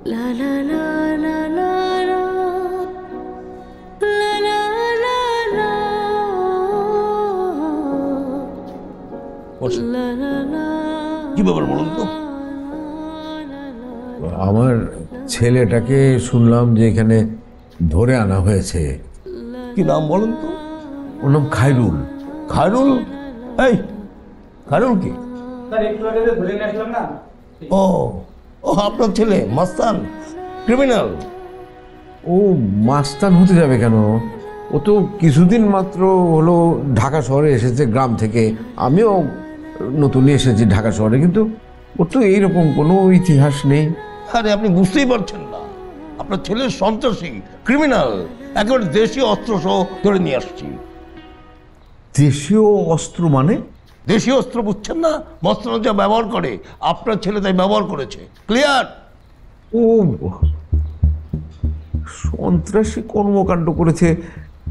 La la la la la la la la la la la la la। কি ব্যাপার বলুন তো? আমার ছেলেটাকে শুনলাম যে এখানে ধরে আনা হয়েছে। কি নাম বলুন তো? ওর নাম খায়রুল। খায়রুল? এই খায়রুল কি? স্যার একটু আগে যে ধরে নিয়ে আসলাম না। ও ও আপনার ছেলে মাস্তান, ক্রিমিনাল। ও মাস্তান হতে যাবে কেন? ও তো কিছুদিন মাত্র হলো ঢাকা শহরে এসেছে গ্রাম থেকে। আমিও নতুনই এসেছি ঢাকা শহরে, কিন্তু ওর তো এইরকম কোনো ইতিহাস নেই। আরে আপনি বুঝতেই পারছেন না, আপনার ছেলে সন্ত্রাসী, ক্রিমিনাল, একেবারে দেশীয় অস্ত্র সহ ধরে নিয়ে আসছি। দেশীয় অস্ত্র মানে? দেশীয় অস্ত্র বুঝছেন না? মস্তান যা ব্যবহার করে আপনার ছেলে তাই ব্যবহার করেছে। ক্লিয়ার? ও সন্ত্রাসী কর্মকাণ্ড করেছে,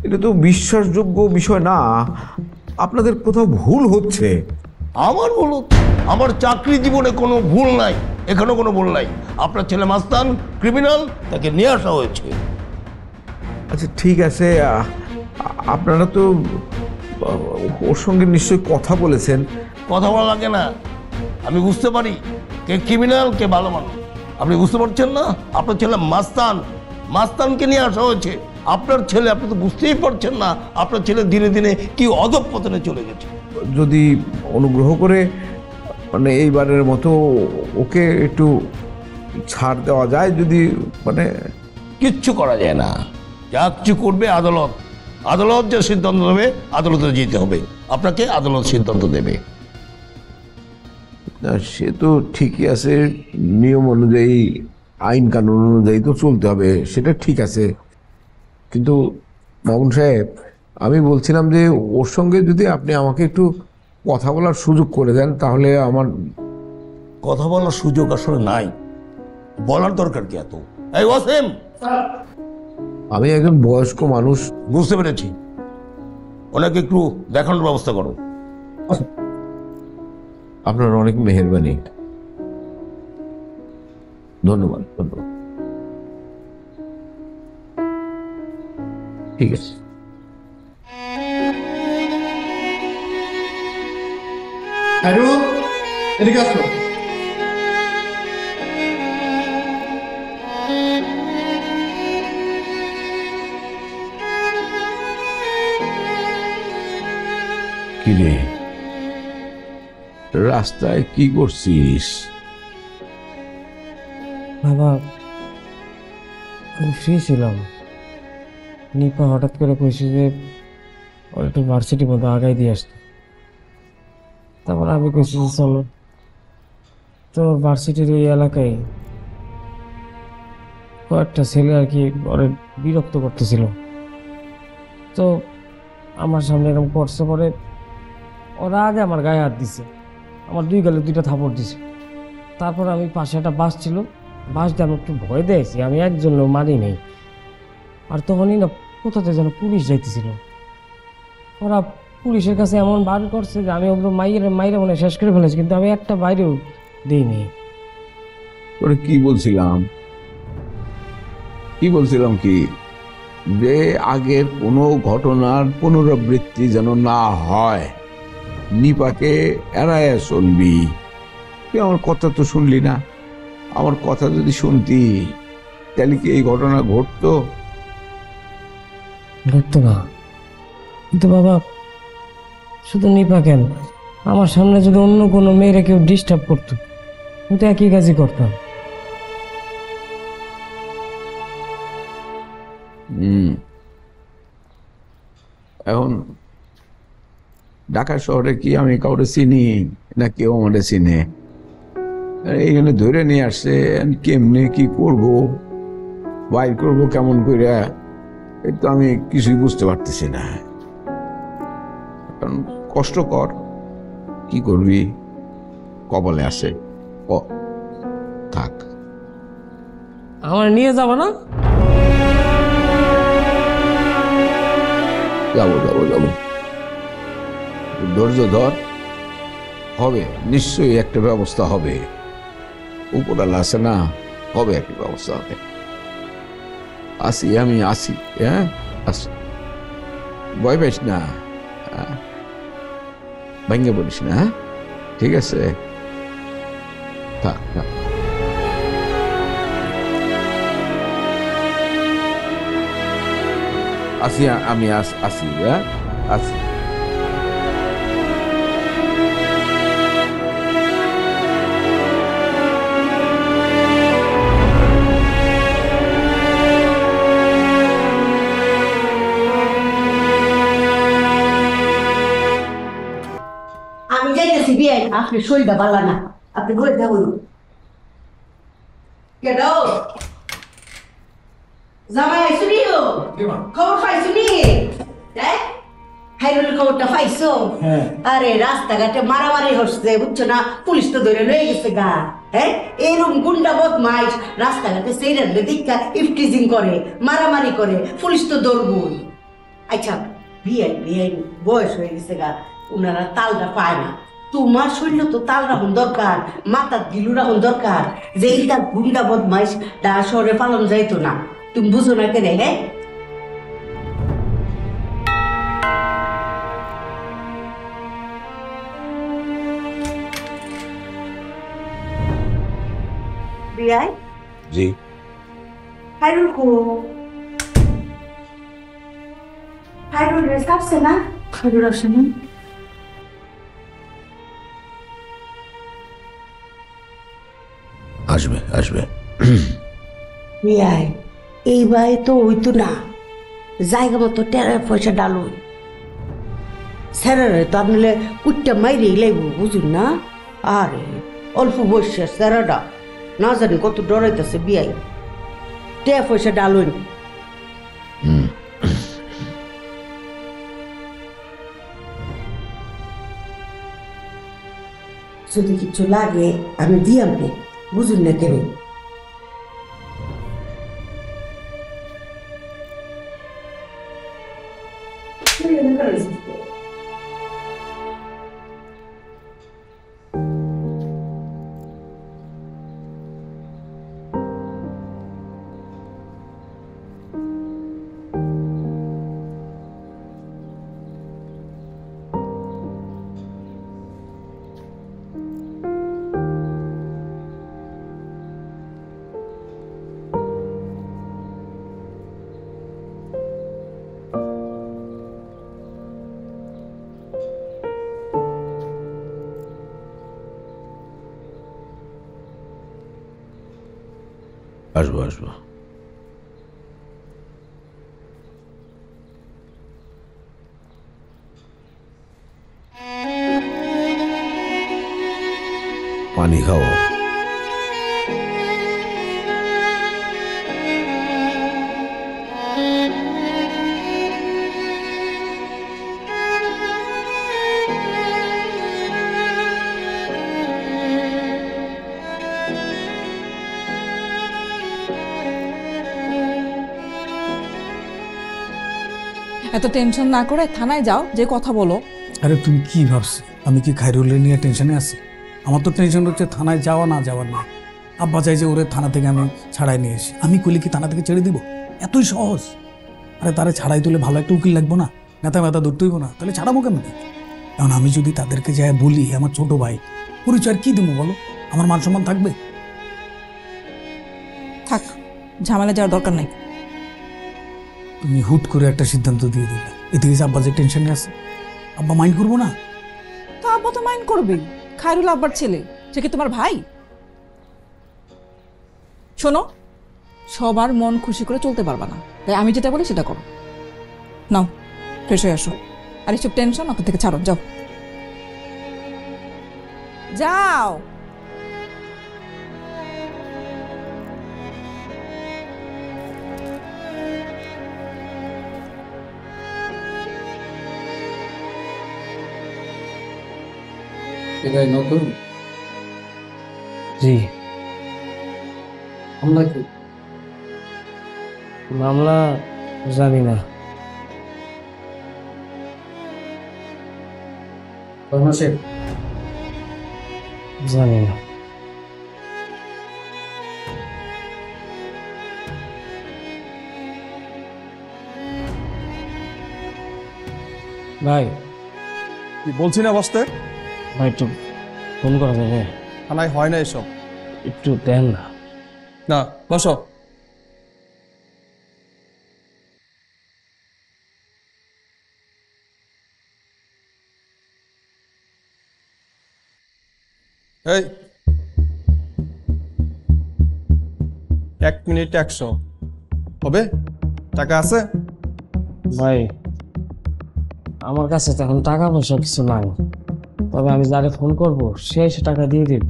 এটা তো বিশ্বাসযোগ্য বিষয় না। আপনাদের কোথাও ভুল হচ্ছে। আমার ভুল? আমার চাকরি জীবনে কোনো ভুল নাই, এখানেও কোনো ভুল নাই। আপনার ছেলে মাস্তান, ক্রিমিনাল, তাকে নিয়ে আসা হয়েছে। আচ্ছা ঠিক আছে, আপনারা তো ওর সঙ্গে নিশ্চয়ই কথা বলেছেন। কথা বলা লাগে না, আমি বুঝতে পারি কে ক্রিমিনাল কে ভালো মানুষ। আপনি বুঝতে পারছেন না? আপনার ছেলে মাস্তান, মাস্তানকে নিয়ে আসা হয়েছে। আপনার ছেলে, আপনি তো বুঝতেই পারছেন না আপনার ছেলে দিনে দিনে কি অধঃপতনে চলে গেছে। যদি অনুগ্রহ করে মানে এইবারের মতো ওকে একটু ছাড় দেওয়া যায়, যদি মানে। কিচ্ছু করা যায় না, যা কিছু করবে আদালত। আদালত যে সিদ্ধান্ত দেবে আদালতে যেতে হবে, আপনাকে আদালত সিদ্ধান্ত দেবে। সে তো ঠিকই আছে, নিয়ম অনুযায়ী আইন কানুন অনুযায়ী তো চলতে হবে, সেটা ঠিক আছে। কিন্তু মামুন সাহেব, আমি বলছিলাম যে ওর সঙ্গে যদি আপনি আমাকে একটু কথা বলার সুযোগ করে দেন, তাহলে আমার। কথা বলার সুযোগ আসলে নাই, বলার দরকার কি এত? এই ওয়াসিম, আমি একজন বয়স্ক মানুষ। বুঝতে পেরেছি, ওনাকে একটু দেখানোর ব্যবস্থা করো। আপনার অনেক মেহেরবানি, ধন্যবাদ ধন্যবাদ। ঠিক আছে। খায়রুল, এদিকে আসো। কি রে, রাস্তায় কি করছিস? বাবা, আমি ফ্রি ছিলাম। নিপা হঠাৎ করে কইছে যে ওর একটু ভার্সিটির মতো আগাই দিয়ে আসতে। তারপর আমি কইছি যে চলো। তো ভার্সিটির ওই এলাকায় কয়েকটা ছেলে আর কি ওরে বিরক্ত করতেছিল। তো আমার সামনে এরকম করছে, পরে ওরা আগে আমার গায়ে হাত দিছে, আমার দুই গালে দুইটা থাপড় দিছে। তারপর আমি পাশে একটা বাস ছিল, বাস দিয়ে আমি একটু ভয় দিয়েছি, আমি একজন মারি নেই। আর তখনই না কোথাতে যেন পুলিশ যাইতেছিল। ওরা পুলিশের কাছে এমন বার করছে যে আমি ওগুলো মাইরে মনে শেষ করে ফেলেছি, কিন্তু আমি একটা বাইরেও দিইনি। তোরে কি বলছিলাম কি যে আগের কোনো ঘটনার পুনরাবৃত্তি যেন না হয়, নিপাকে এড়ায় চলবি। তুই আমার কথা তো শুনলি না। আমার কথা যদি শুনতি তাহলে কি এই ঘটনা ঘটতো? ঘটতো না। কিন্তু বাবা, শুধু নিপা কেন, আমার সামনে যদি অন্য কোনো মেয়েরা কেউ ডিস্টার্ব করতো, আমি তো একই কাজই করতাম। এখন ঢাকা শহরে কি আমি কাউরে চিনি না কেউ আমাদের চিনে? এইখানে ধরে নিয়ে আসছে, কেমনে কি করব, বাইর করবো কেমন করে, এই তো আমি কিছুই বুঝতে পারতেছি না। কারণ কষ্টকর, কি করবি, কপালে আছে। ও থাক, আমার নিয়ে যাবো না? যাবো যাবো যাবো, ধৈর্য ধর, হবে নিশ্চয়ই একটা ব্যবস্থা হবে। উপরালা আছে না, হবে একই ব্যবস্থা হবে। আসি, আমি আসি, হ্যাঁ আসি, ভয় পাইস না, ভেঙে বলিস না, হ্যাঁ ঠিক আছে, থাক থাক। আসি, আমি আসি, হ্যাঁ আসি। আমি যাইতেছি বিয়ে, আপনি শরীরটা ভালো না, আপনি ঘুরে থাকুন। কেন জামাই শুনিও খবর পাইছো নি? হাইরুলের খবরটা পাইছো? আরে রাস্তাঘাটে মারামারি হচ্ছে বুঝছো না, পুলিশ তো ধরে লয়ে গেছে গা। হ্যাঁ, এরকম গুন্ডা বদমাইশ রাস্তাঘাটে সেইরালে দীক্ষা ইফটিজিং করে, মারামারি করে, পুলিশ তো ধরবই। আচ্ছা বিয়ে বয়স হয়ে গেছে গা, উনারা তালটা পায় না। তোমার শরীর তো তাল রাখুন দরকার, মাথার গিলু রাখুন দরকার, যে এইটা গুন্ডা বদমাইশ ঢাকা শহরে পালন যাইতো না। তুমি বুঝো না কেন? হ্যাঁ, বিয়াই জি, হাইরুল কো? হাইরুল রে আসছে না? হাইরুল আসে না? আসবে আসবে। বিয়াই এই বাই তো হইতো না, জায়গা মতো টেরার পয়সা ডালো স্যারের তো আপনার উঠটা মাইরেই লাগবো, বুঝুন না? আরে অল্প বয়সের স্যারাটা না জানি কত ডরাইতেছে বিয়াই, টেয়া পয়সা ডালুন। যদি কিছু লাগে আমি দিয়াম নে, বুঝুন না কেন? আসবো আসবো। পানি খাও। এত টেনশন না করে থানায় যাও, যে কথা বলো। আরে তুমি কি ভাবছো আমি কি খাইরুলের নিয়ে টেনশনে আছি? আমার তো টেনশন হচ্ছে থানায় যাওয়া না যাওয়ার না। আব্বা চাই যে ওরে থানা থেকে আমি ছাড়াই নিয়ে এসি, আমি কইলে কি থানা থেকে ছেড়ে দিব? এতই সহজ? আরে তারে ছাড়াই তুলে ভালো একটা উকিল লাগবো না, নেতা মেতা ধরতে হইব না, তাহলে ছাড়াবো কেমনি? কারণ আমি যদি তাদেরকে যাই বলি আমার ছোট ভাই, পরিচয় কি দেবো বলো? আমার মান সম্মান থাকবে? থাক, ঝামেলা যাওয়ার দরকার নাই। তুমি হুট করে একটা সিদ্ধান্ত দিয়ে দিলে, এদিকে যে আব্বা যে টেনশনে আছে, আব্বা মাইন্ড করবো না? তো আব্বা তো মাইন্ড করবেই, খায়রুল আব্বার ছেলে, সে কি তোমার ভাই? শোনো, সবার মন খুশি করে চলতে পারবা না, তাই আমি যেটা বলি সেটা করো। নাও ফ্রেশ হয়ে আসো, আর এইসব টেনশন আপনার থেকে ছাড়ো, যাও যাও। নতুন জি, আমরা কি মামলা জানি না। কর্মশের জানি না। ভাই কি বলছি না বসতে? ভাই একটু ফোন করা যাবে? থানায় হয় না এসব। একটু দেন না। না, বসো। এই 1 মিনিট 100 হবে? টাকা আছে? ভাই আমার কাছে তো এখন টাকা পয়সা কিছু নাই, তবে আমি যারে ফোন করব সে এসে টাকা দিয়ে দিন।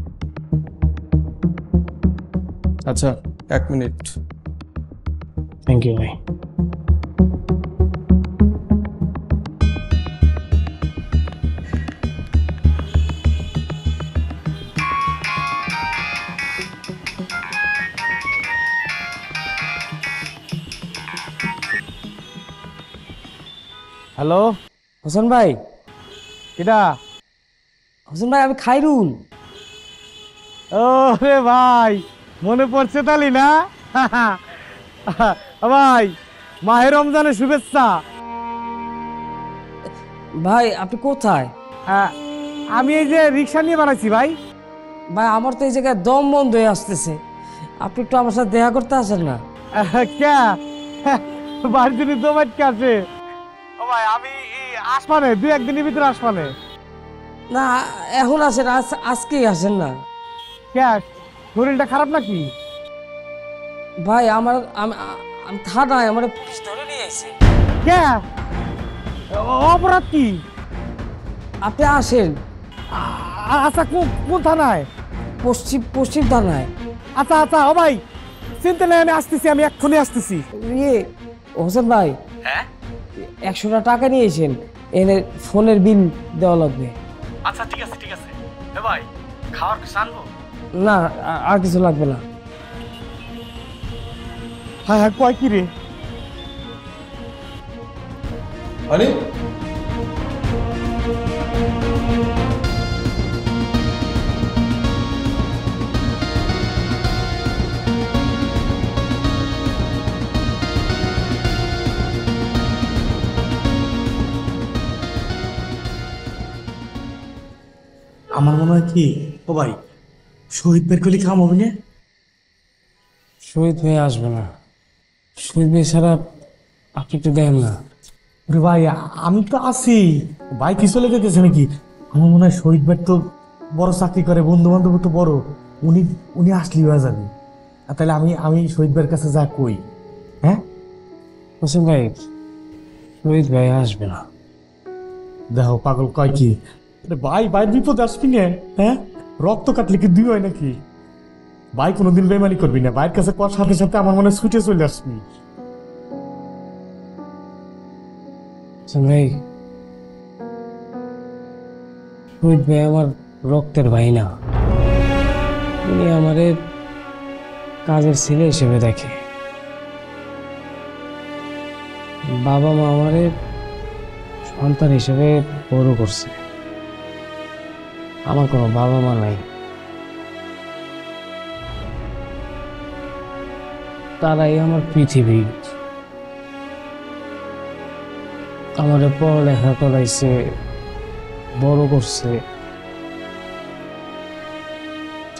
আচ্ছা 1 মিনিট। থ্যাংক ইউ ভাই। হ্যালো, হোসেন ভাই। কিটা? হোসেন ভাই আমি খাইরুল। ও রে ভাই, মনে পড়ছে তালি না? ভাই মাহে রমজানের শুভেচ্ছা। ভাই আপনি কোথায়? আমি এই যে রিক্সা নিয়ে বানাইছি ভাই। ভাই আমার তো এই জায়গায় দম বন্ধ হয়ে আসতেছে, আপনি একটু আমার সাথে দেখা করতে আসেন না? কে বাড়ির জন্য দোমাইটকে আছে? ও ভাই আমি আসমানে 2-1 দিনের ভিতরে আসমানে। না এখন আসেন, আজকেই আসেন না। কে শরীরটা খারাপ নাকি? ভাই আমার আমি থানায় আমার পুলিশ ধরে নিয়ে আসছে। কে অপরাধ কি? আপনি আসেন। আচ্ছা কোন থানায়? পশ্চিম থানায়। আচ্ছা আচ্ছা ও ভাই চিন্তা নেই, আমি আসতেছি, আমি এক্ষুনি আসতেছি। ইয়ে হোসেন ভাই, 100টা টাকা নিয়েছেন, এনে ফোনের বিল দেওয়া লাগবে। আচ্ছা ঠিক আছে ঠিক আছে। এ ভাই খাওয়ার কিছু আনবো? না আর কিছু লাগবে না। হ্যাঁ হ্যাঁ কয় কি রে? আরে আমার মনে হয় কি, ও ভাই শহীদ বের করলে কাম হবে না? শহীদ ভাই আসবে না, শহীদ ভাই ছাড়া আপনি একটু দেন না। ওরে ভাই আমি তো আছি, ভাই কি চলে যেতেছে নাকি? আমার মনে হয় শহীদ ভাই তো বড় চাকরি করে, বন্ধু বান্ধব তো বড়, উনি আসলেই হয়ে যাবে। আর তাহলে আমি শহীদ ভাইয়ের কাছে যা কই। হ্যাঁ হোসেন ভাই, শহীদ ভাই আসবে না। দেখো পাগল কয় কি, ভাই ভাইয়ের বিপদ আসবি না? হ্যাঁ রক্ত কাটলে কি দুই হয় নাকি? ভাই কোনোদিন বেমানি করবি না, ভাইয়ের কাছে কর সাথে সাথে আমার মনে হয় ছুটে চলে আসবি। হোসেন ভাই, শহীদ ভাই আমার রক্তের ভাই না, উনি আমারে কাজের ছেলে হিসেবে দেখে। বাবা মা আমারে সন্তান হিসেবে বড় করছে, আমার কোনো বাবা মা নাই। তারাই আমার পৃথিবী, আমার পড়ালেখা করাইছে, বড় করছে।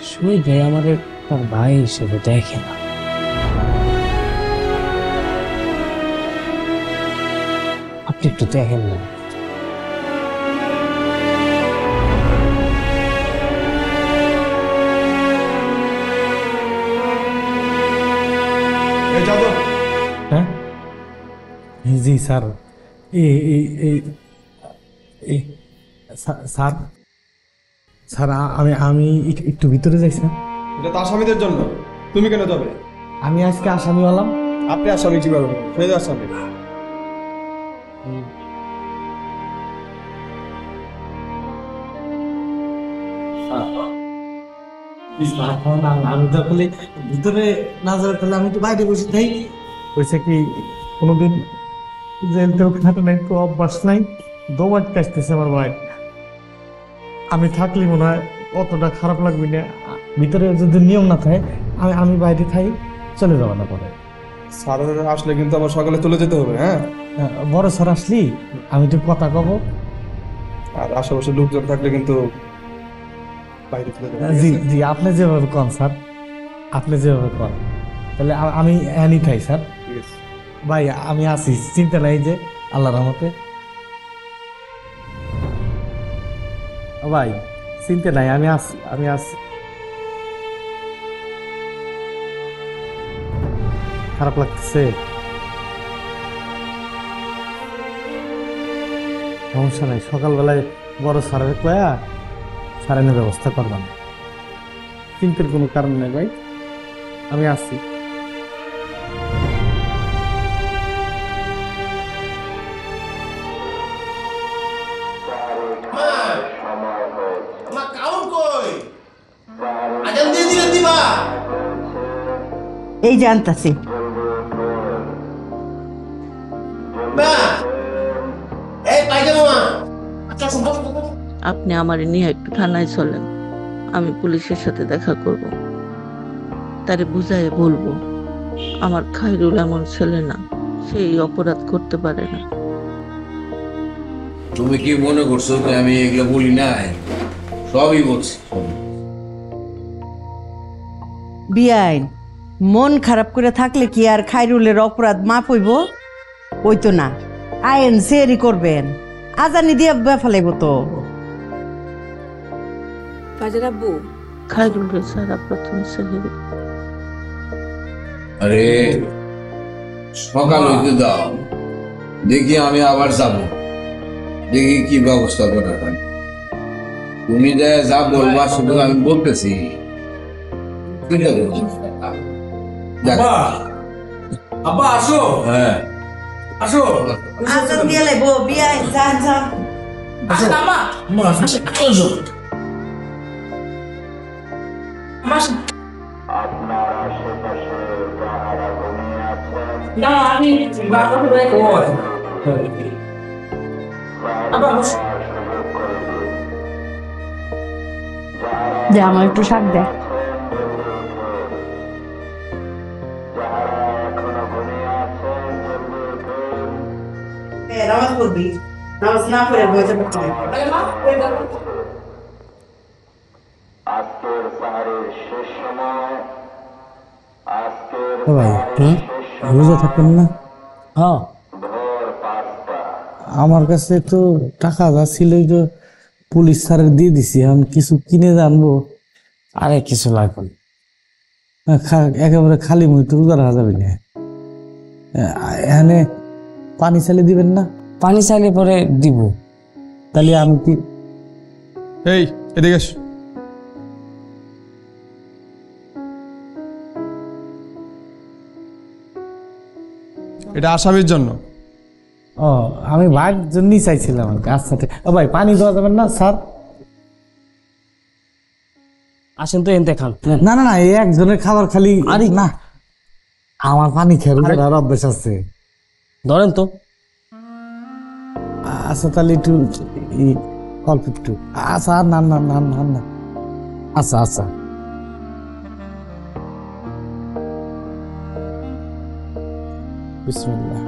শহীদ ভাই আমাদের তার ভাই হিসেবে দেখে না। আপনি একটু দেখেন না। এই যাদব, হ্যাঁ জি স্যার। স্যার স্যার আমি একটু ভিতরে যাইছি না? এটা তো আসামিদের জন্য, তুমি কেন যাবে? আমি আজকে আসামি হলাম। আপনি আসামি কিভাবে? সে তো আসামি। আমি তো আসলে ভিতরে না যাবে, তাহলে আমি তো বাইরে বসে থাই। হয়েছে কি, কোনোদিন জেল তেও খাটে নাই, তো অভ্যাস নাই, দোমাট কাটতেছে আমার ভাই। আমি থাকলে মনে হয় অতটা খারাপ লাগবে না। ভিতরে যদি নিয়ম না থাকে, আমি বাইরে থাই, চলে যাবো না পরে। স্যার আসলে কিন্তু আবার সকালে চলে যেতে হবে, হ্যাঁ? বড় স্যার আসলি আমি তো কথা কব। আর আশেপাশে লোকজন থাকলে কিন্তু বাইরে চলে যাবে, ঠিক জি আছে? জি, আপনি যেভাবে কন স্যার, আপনি যেভাবে কন, তাহলে আমি এনি খাই স্যার। ঠিক আছে। ভাই আমি আছি, চিন্তা নাই, যে আল্লাহর রহমতে। ও ভাই চিন্তা নাই, আমি আছি, আমি আছি। খারাপ লাগতেছে? সমস্যা নাই, সকালবেলায় বড় স্যারের কয়া স্যারের ব্যবস্থা করবেন, চিন্তার কোনো কারণ নেই ভাই, আমি আছি। এই যে আনতাছি। আপনি আমার নিয়ে একটু থানায় চলেন, আমি পুলিশের সাথে দেখা করব, তারে বুঝাই বলবো আমার খায়রুল এমন ছেলে না, সেই অপরাধ করতে পারে না। তুমি কি মনে করছো যে আমি এগুলো বলি নাই? সবই বলছি। বিআইন, মন খারাপ করে থাকলে কি আর খায়রুলের অপরাধ মাপ হইব? ওই তো না, আইন সেরি করবেন, আজানি দিয়ে বেফালাইব তো। কাজের আব্বু, খায়রুল রে সারা প্রথম ছেলে। আরে সকাল হইতে দাও, দেখি আমি আবার যাব, দেখি কি ব্যবস্থা করা হয়। তুমি যা বলবা শুধু আমি বলতেছি। ঠিক আছে? যাক। আব্বা আসো, হ্যাঁ আসো। আজান দিয়ে লাইব, বিআইন যান যান। যে আমার একটু শাক দেয়। নামাজ পড়বি, নামাজ না পড়ে বইতে পড়তে হবে। ভাই রোজা থাকবেন না? হ্যাঁ, আমার কাছে তো টাকা যা ছিল তো পুলিশ স্যারের দিয়ে দিছি, আমি কিছু কিনে জানবো। আরে কিছু লাগবে না। একেবারে খালি মুই তো রোজা রাখা যাবে না। এখানে পানি চালিয়ে দিবেন না? পানি চাইলে পরে দিব। তাহলে আমি কি এই এদিকে এস। এটা আসামির জন্য। ও আমি ভাইয়ের জন্যই চাইছিলাম আর কি। আচ্ছা ঠিক। ও ভাই পানি দেওয়া যাবেন না স্যার? আসেন তো এনতে খান। না না না, এই একজনের খাবার খালি আরে না, আমার পানি খেয়ে আর অভ্যাস আছে। ধরেন তো। আচ্ছা তাহলে একটু অল্প একটু। আচ্ছা আর না না না না না, আচ্ছা আচ্ছা। বিসমিল্লাহ।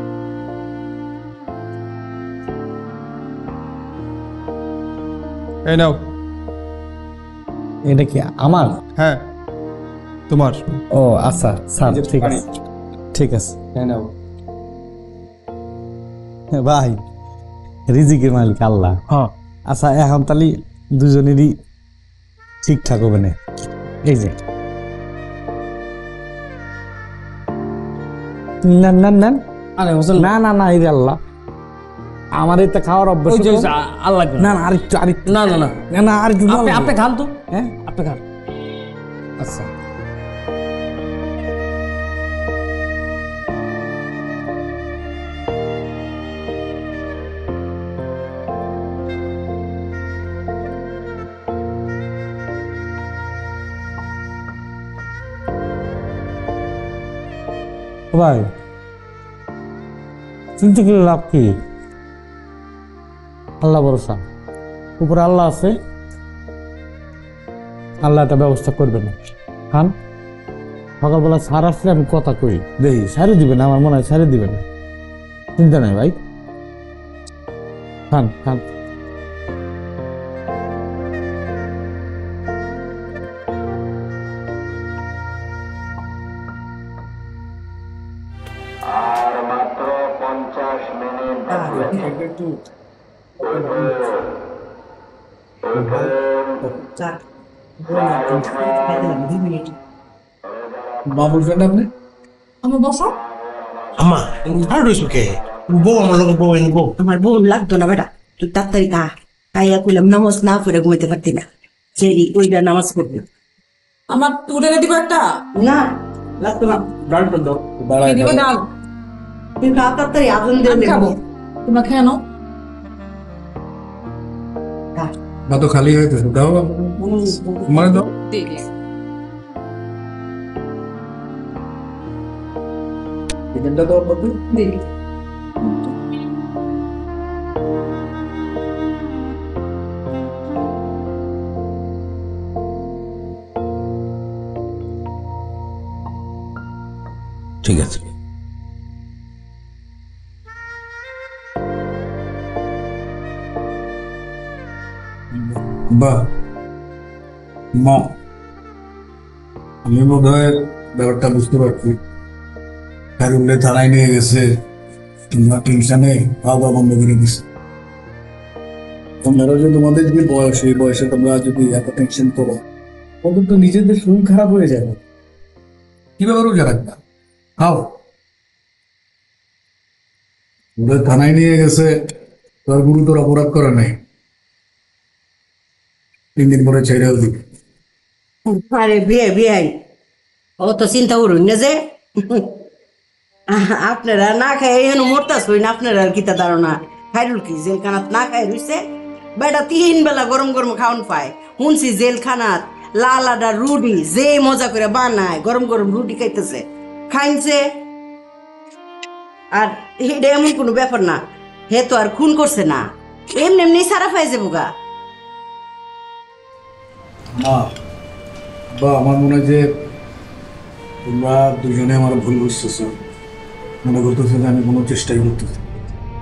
এই নাও। এটা কি আমার? হ্যাঁ তোমার। ও আচ্ছা স্যার, ঠিক আছে ঠিক আছে। হ্যাঁ নাও। ভাই রিজিকের মালিক আল্লাহ। হ্যাঁ, আচ্ছা এখন তাহলে দুজনেরই ঠিকঠাক হবে না। এই যে না না না আরে হোসেন না না না, এই যে আল্লাহ আমার এটা খাওয়ার অভ্যাস। ওই যে আল্লাহ না না আরেকটু আরেকটু না না না না না আরেকটু আপনি খান তো। হ্যাঁ আপনি খান। আচ্ছা ভাই চিন্তা করে লাভ কি? আল্লাহ ভরসা, উপরে আল্লাহ আছে, আল্লাহ একটা ব্যবস্থা করবে না। খান। সকালবেলা স্যার আসলে আমি কথা কই দেখি সারি দিবে না, আমার মনে হয় সারি দিবে না। চিন্তা নাই ভাই, খান খান। মা বলবেন আপনি আমার বসো। আম্মা আর রইছো কে? বউ আমার লোক বউ এনে বউ। আমার বোন লাগতো না বেটা, তুই তাড়াতাড়ি খা। খাইয়া কইলাম নামাজ না পড়ে ঘুমাইতে পারতি না, সেই ওইটা নামাজ পড়বি। আমার তুলে এনে দিব একটা। না লাগতো না, কি দিব ডাল? তুই খা তাড়াতাড়ি, আগুন দিয়ে আমি খাবো, তোমরা খেয়ে নাও। বা তো খালি হয়ে গেছে, দাও মানে দাও। দেখি চিকেনটা দাও বাবু। দেখি ঠিক আছে। বা মা, আমি বোধ হয় ব্যাপারটা বুঝতে পারছি। খাইরুল্লে থানায় নিয়ে গেছে, তোমরা টেনশনে খাওয়া বন্ধ করে দিচ্ছে। তোমরা যে তোমাদের যে বয়স, এই বয়সে তোমরা যদি এত টেনশন করো, তখন তো নিজেদের শরীর খারাপ হয়ে যাবে। কিভাবে রোজা রাখবা? খাও। ওদের থানায় নিয়ে গেছে, তোর গুরুতর অপরাধ করে নাই, 3 দিন পরে ছেড়েও দিবে। আরে বিয়াই ও তো চিন্তা করুন না যে আপনারা না খাই এখনো মরতাস হই না। আপনারা আর কিতা ধারণা, খাইরুল কি জেলখানাত না খাই রইছে? বেটা 3 বেলা গরম গরম খাওয়ান পায়। শুনছি জেলখানাত লাল আডা রুটি যে মজা করে বানায়, গরম গরম রুটি খাইতেছে, খাইছে। আর এটা এমন কোনো ব্যাপার না, হে তো আর খুন করছে না, এমনি এমনি সারা পাই যাবো গা। না বা আমার মনে হয় যে তোমরা দুজনে আমার ভুল বুঝতেছো, মনে করতেছো যে আমি কোনো চেষ্টাই করতেছি।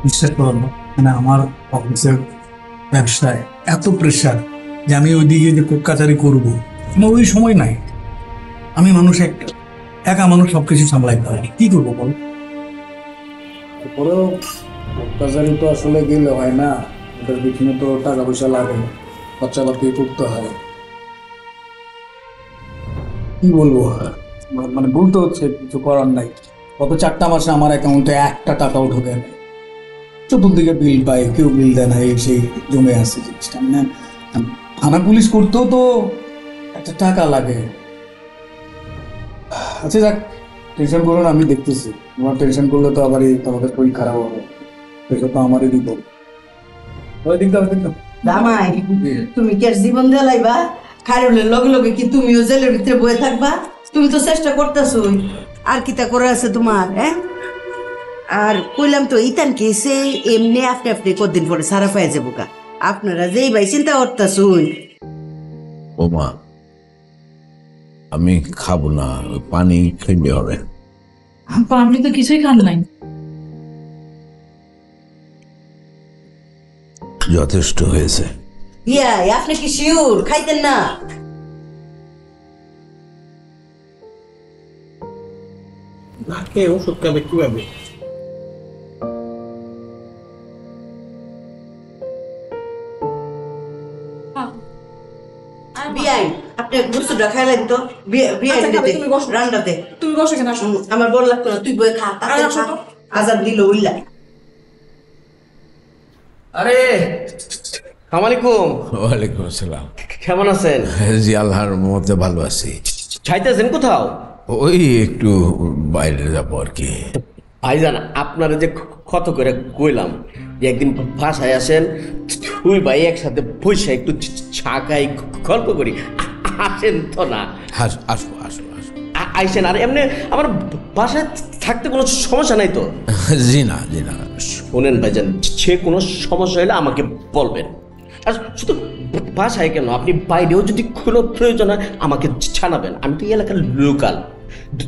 বিশ্বাস করো না, মানে আমার অফিসের ব্যবসায় এত প্রেশার যে আমি ওইদিকে যে কোর্ট কাচারি করবো, আমার ওই সময় নাই। আমি মানুষ একা মানুষ সব কিছু সামলাইতে পারি, কি করবো বল? তারপরেও কোর্ট কাচারি তো আসলে গেলে হয় না, ওটার পিছনে তো টাকা পয়সা লাগে, খরচাপাতি করতে হয়। কি বলবো, মানে বলতে হচ্ছে, কিছু করার নাই। গত 4টা মাসে আমার অ্যাকাউন্টে 1টা টাকাও ঢোকে নাই। চতুর্দিকে বিল পাই, কেউ বিল দেয় না, এই সেই জমে আসছে জিনিসটা। মানে থানা পুলিশ করতেও তো একটা টাকা লাগে। আচ্ছা যাক, টেনশন করো না, আমি দেখতেছি। তোমার টেনশন করলে তো আবারই তোমাদের শরীর খারাপ হবে, সেটা তো আমারই বিপদ। ওই দিক দাও, দিক দাও। জামাই, তুমি কি আর জীবন দেলাইবা? খাইরুলের লগে লগে কি তুমিও জেলের ভিতরে বয়ে থাকবা? তুমি তো চেষ্টা করতেছই, আর কিতা করে আছে তোমার? হ্যাঁ, আর কইলাম তো ইতান কেসে এমনি আপনি আপনি কদিন পরে সারা পাই যাবো গা। আপনারা যেই ভাই চিন্তা করতেছুন। ও মা, আমি খাবো না, ওই পানি খেতে হবে। আপনি তো কিছুই খান নাই। যথেষ্ট হয়েছে। ইয়া, আপনি কি শিওর খাইতেন না? না কে ওষুধ খাবে কিভাবে? বিয়াই, আপনি গুসুটা খাইলেন তো? বিয়াই তুমি বসো, রান্নাতে তুমি বসো কেন? আসো। আমার বড় লাগতো না, তুই বই খা, তাড়াতাড়ি আসো খা। তো। আজাদ দিল উল্লা। আরে আসসালামু আলাইকুম। ওয়ালাইকুম আসসালাম। কেমন আছেন? জি আল্লাহর মধ্যে ভালো আছি। চাইতেছেন কোথাও? ওই একটু বাইরে যাবো আর কি। ভাইজান, আপনারা যে কত করে কইলাম যে একদিন বাসায় আসেন, তুই ভাই একসাথে বসে একটু চা খাই, গল্প করি। আসেন তো না? আসবো আসবো আসবো আসবো। আইসেন। আর এমনি আমার বাসায় থাকতে কোনো সমস্যা নাই তো? জি না জি না। শোনেন ভাইজান, সে কোনো সমস্যা হলে আমাকে বলবেন। আর শুধু বাসায় কেন, আপনি বাইরেও যদি কোনো প্রয়োজন হয় আমাকে জানাবেন। আমি তো এই এলাকার লোকাল,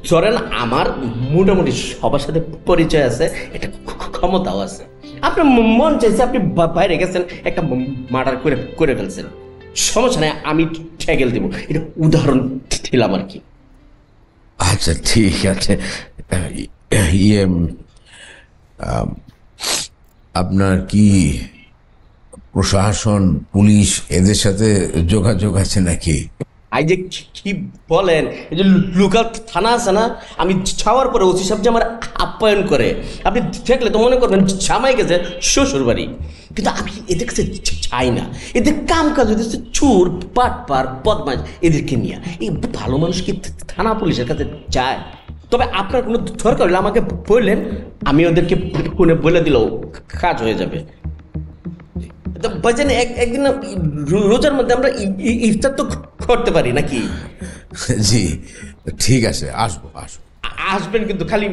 ধরেন আমার মোটামুটি সবার সাথে পরিচয় আছে, একটা ক্ষমতাও আছে। আপনার মন চাইছে, আপনি বাইরে গেছেন, একটা মার্ডার করে ফেলছেন, সমস্যা নেই, আমি ঠেকেল দেবো। এটা উদাহরণ দিলাম আর কি। আচ্ছা ঠিক আছে, ইয়ে আপনার কি প্রশাসন, পুলিশ এদের সাথে যোগাযোগ আছে নাকি? এই যে কি বলেন, এই যে লোকাল থানা আছে না, আমি ছাওয়ার পরে ওসি সাহেব যে আমার আপ্যায়ন করে, আপনি দেখলে তো মনে করবেন জামাই গেছে শ্বশুর বাড়ি। কিন্তু আমি এদের কাছে চাই না, এদের কাম কাজ হচ্ছে চোর, পাটপার, বদমাশ, এদেরকে নিয়ে। এই ভালো মানুষ কি থানা পুলিশের কাছে যায়? তবে আপনার কোনো দরকার হলে আমাকে বললেন, আমি ওদেরকে ফোনে বলে দিলেও কাজ হয়ে যাবে। ভাইজান একদিন রোজার মধ্যে আমরা ইফতার তো করতে পারি নাকি? জি ঠিক আছে, আসবো। আসবেন কিন্তু, খালি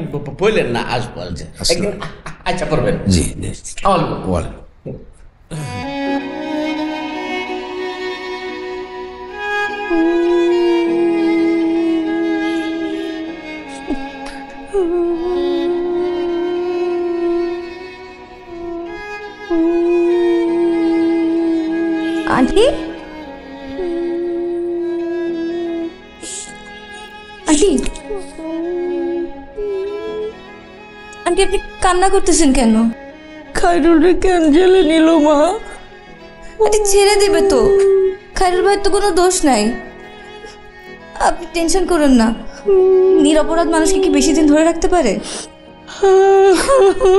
বললেন না, আসবো একদিন। আচ্ছা করবেন। জি ওয়ালাইকুম। আন্টি, আন্টি, আন্টি আপনি কান্না করতেছেন কেন? খাইরুলরে কেন জেলে নিল মা? আন্টি ছেড়ে দেবে তো, খাইরুল ভাইয়ের তো কোনো দোষ নাই। আপনি টেনশন করেন না, নিরপরাধ মানুষকে কি বেশি দিন ধরে রাখতে পারে?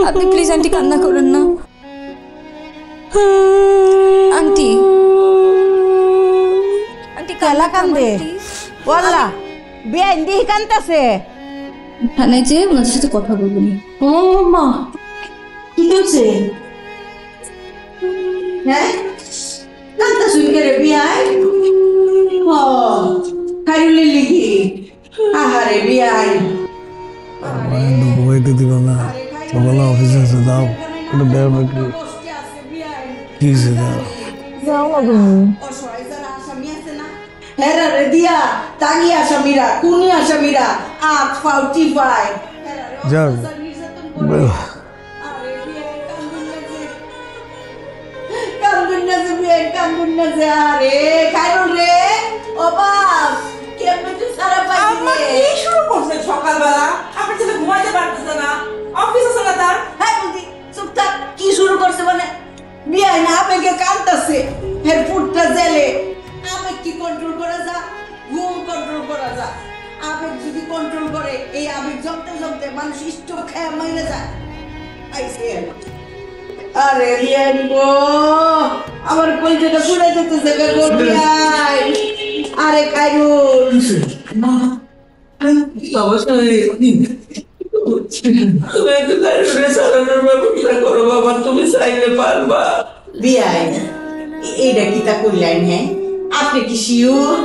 আপনি প্লিজ আন্টি কান্না করেন না। আন্টি, আন্টি কালা কান্দে বললা বেআইন দিয়ে কান্দাছে। থানায় যেয়ে ওনাদের সাথে কথা বলবো। ও মা, কি হচ্ছে? হ্যাঁ কান্দা শুনকে রে বিয়াই? ও খাইরুলি লিখি। আহারে বিয়াই, ঘুমাইতে দিব না, সকালে অফিসে আছে, দাও ওটা দেও না। কি হয়েছে? দাও যাও না তুমি। হেরা রে দিয়া তাগি আসামিরা, কুনি আসামিরা 845 যাও। কান্দুন্নাছে আরে খাইরুল রে। ও বাপ, কেমনে তুই সারা পাইছিস? কি শুরু করছে সকালবেলা? আপনার ছেলে ঘুমাইতে পারতেছে না, অফিস আছে না তার? হ্যাঁ বুঝি, চুপ থাক। কি শুরু করছে মানে? বিয়াই না আবেগে কাঁদতেছে, হের ফুটটা জেলে। আবেগ কি কন্ট্রোল করা যা? ঘুম কন্ট্রোল করা যা? আবেগ যদি কন্ট্রোল করে, এই আবেগ জমতে জমতে মানুষ স্ট্রোক খেয়ে মাইরে যায়। আইসে আরে বিয়াই গো, আমার কলজাটা পুড়ে যেতেছে গো বিয়াই। আরে খাইরুল এইটা কি তা করলেন? হ্যাঁ আপনি কি শিওর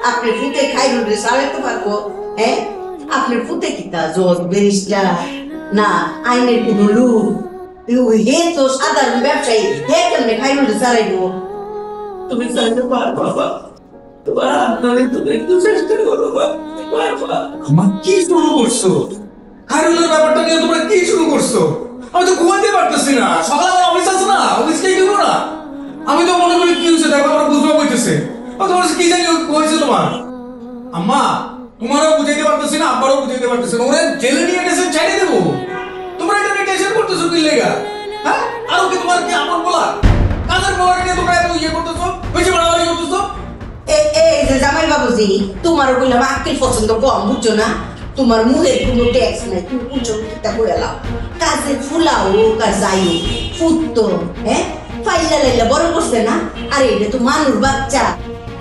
আপনার ফুটে খাইরুল রে সারাইতে পারবো? হ্যাঁ আপনার ফুটে কি তা জজ ব্যারিস্টার না আইনের কোনো লোক? হে তো সাধারণ ব্যবসায়ী, হে কেমনে খাইরুল রে সারাইবো? তুমি চাইতে পারবা বাবা, তোমার আপনারে তুমি একটু চেষ্টা করো বাবা। আমার কি শুরু করছো? খাইরুলের ব্যাপারটা নিয়ে তোমরা কি শুরু করছো? আমি তো ঘুমাইতে পারতেছি না, সকালে আমার অফিস আছে না, অফিসটাই দিব না। আমি তো মনে করি কি হয়েছে দেখো, আমার বুঝবা বইতেছে। তোমার কি জানি হয়েছে তোমার? আম্মা তোমারও বুঝাইতে পারতেছি না, আব্বারও বুঝাইতে পারতেছি না। ওরা জেলে নিয়ে গেছে, ছেড়ে দেবো। তোমরা এটা নিয়ে টেনশন করতেছো কি লেগা? হ্যাঁ আরো কি তোমার কি আপন বলা? কাজের বলার নিয়ে তোমরা এত ইয়ে করতেছো, বেশি বাড়াবাড়ি করতেছো। এই যে জামাই বাবুজি, তোমারও বললাম আক্কেল পছন্দ কম, বুঝছো না? তোমার মুখের কোনো ট্যাক্স নাই, তুমি বুঝছো কিতা করে লাও। কাজে ফুলাও কাজ যাই ফুটতো, হ্যাঁ ফাইলা লাইলা বড় করছে না। আর এটা তো মানুষ বাচ্চা,